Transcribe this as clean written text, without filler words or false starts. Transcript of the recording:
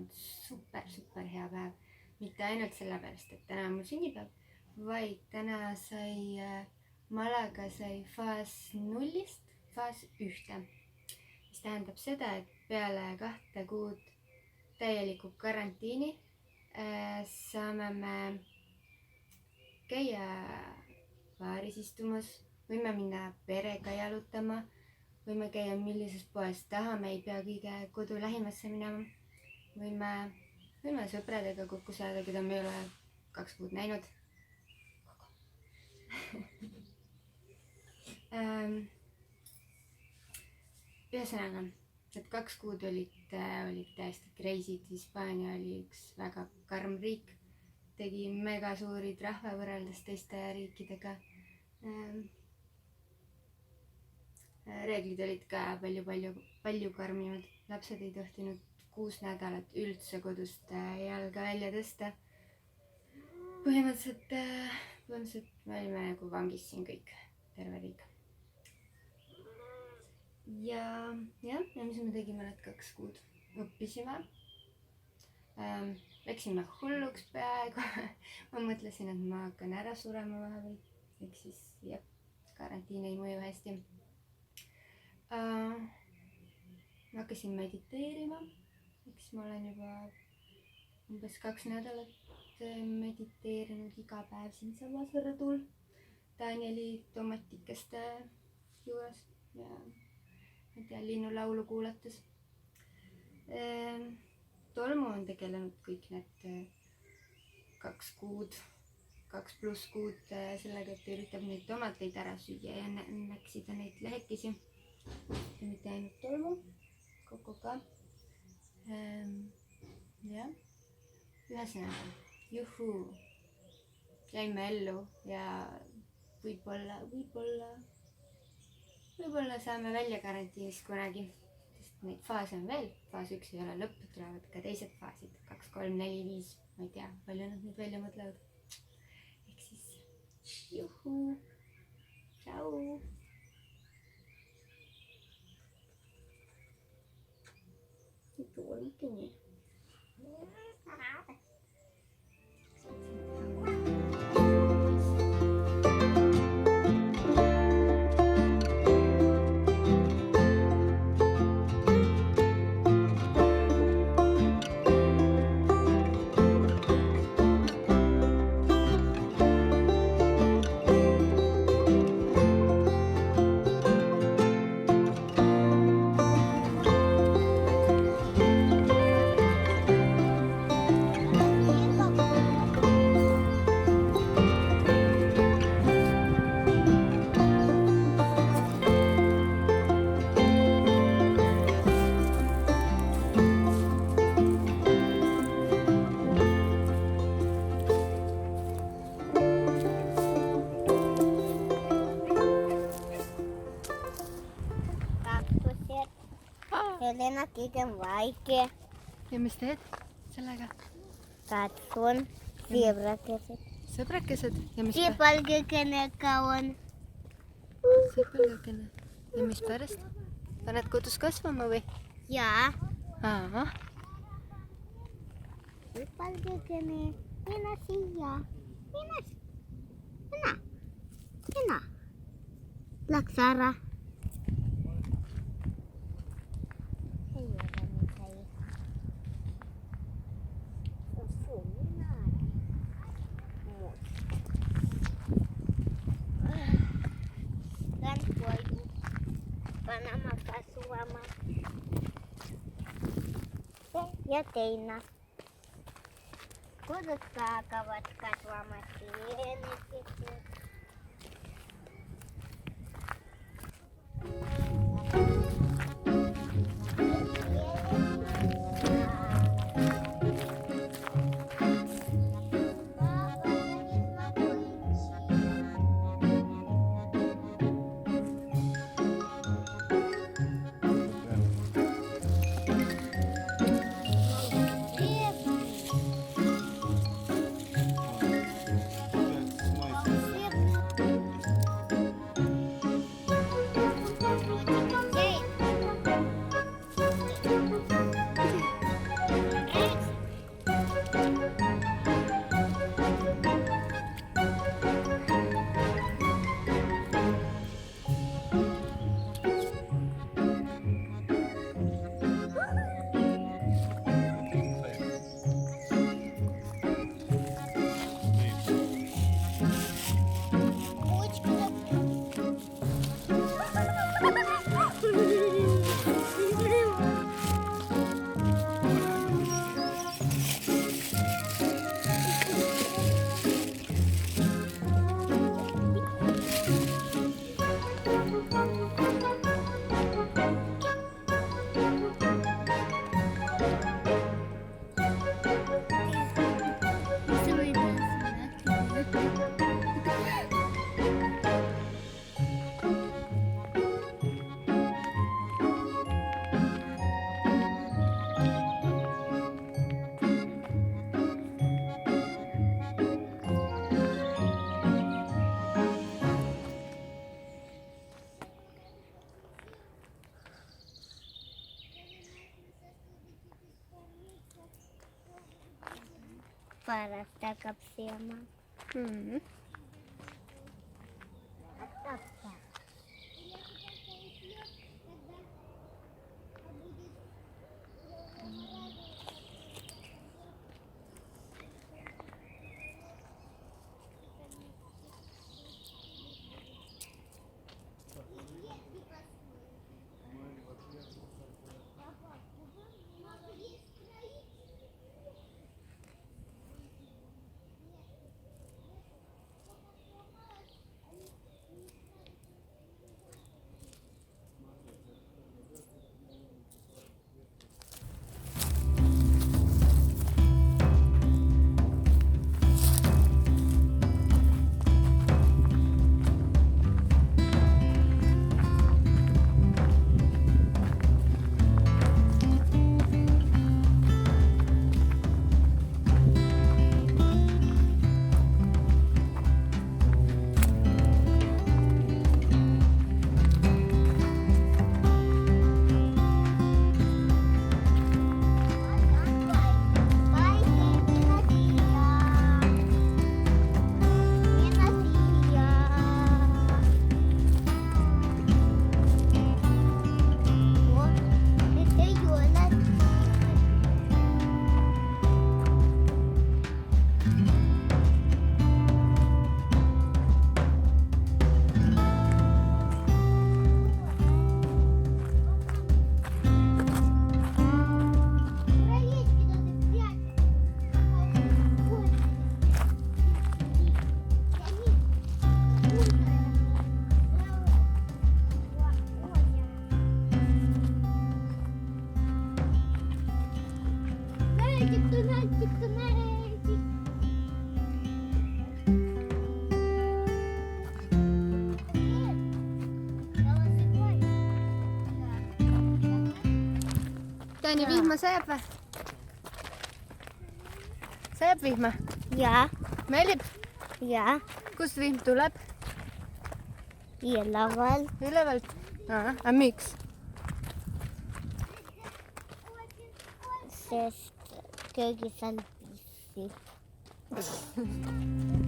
olnud super hea päev. Mitte ainult sellepärast, et täna on mul sünnipäev, vaid täna sai Malaga sai faas 0-st faas 1. Mis tähendab seda, et peale 2 kuud täieliku karantiini saame me käia baaris istumas, võime minna perega jalutama, võime käia millises poes tahame, ei pea kõige kodu lähimasse minema. Võime sõpradega kokku saada, keda me ei ole 2 kuud näinud. Ühesõnaga, et 2 kuud olid täiesti crazy'd. Hispaania oli üks väga karm riik, tegi mega suuri trahve võrreldes teiste riikidega. Reeglid olid ka palju karmimad. Lapsed ei tohtinud 6 nädalat üldse kodust jalga välja tõsta. Põhimõtteliselt me olime nagu vangis siin kõik, terve riik. Ja mis me tegime need 2 kuud? Õppisime. Läksime hulluks peaaegu. Ma mõtlesin, et ma hakkan ära surema vahepeal. Ehk siis karantiin ei mõju hästi. Ma hakkasin mediteerima. Eks ma olen juba umbes 2 nädalat mediteerinud iga päev siinsamas rõdul Danieli tomatikeste juures ja linnulaulu kuulates. Tolmu on tegelenud kõik need 2 kuud, 2+ kuud sellega, et üritab neid tomateid ära süüa ja näksida neid lehekesi. Ja mitte ainult Tolmu, Koko ka. Ühesõnaga, juhuu, jäime ellu ja võib-olla saame välja karantiinist kunagi, sest neid faase on veel. Faas 1 ei ole lõpp, tulevad ka teised faasid, 2, 3, 4, 5, ma ei tea, palju nad nüüd välja mõtlevad. Ehk siis, juhuu, tšau. Itu oligi nii. Helena kõige vaikea. Ja mis teed sellega? Katsun sõbrakesed. Sõbrakesed? Sipalgakene kauan. Sipalgakene. Ja mis pärast? Paned kodus kasvama või? Jaa. Aha. Sipalgakene. Mine siia. Mine. Läks ära. Panama kasvama. Ja teina. Kuidas hakkavad kasvama sienesid? Парas така всема. М. Tanja, vihma sajab või? Sajab vihma? Ja, Meeldib? ja, Kust vihm tuleb? üleval. Ülevalt? Aga miks? Sest köögis on pissi.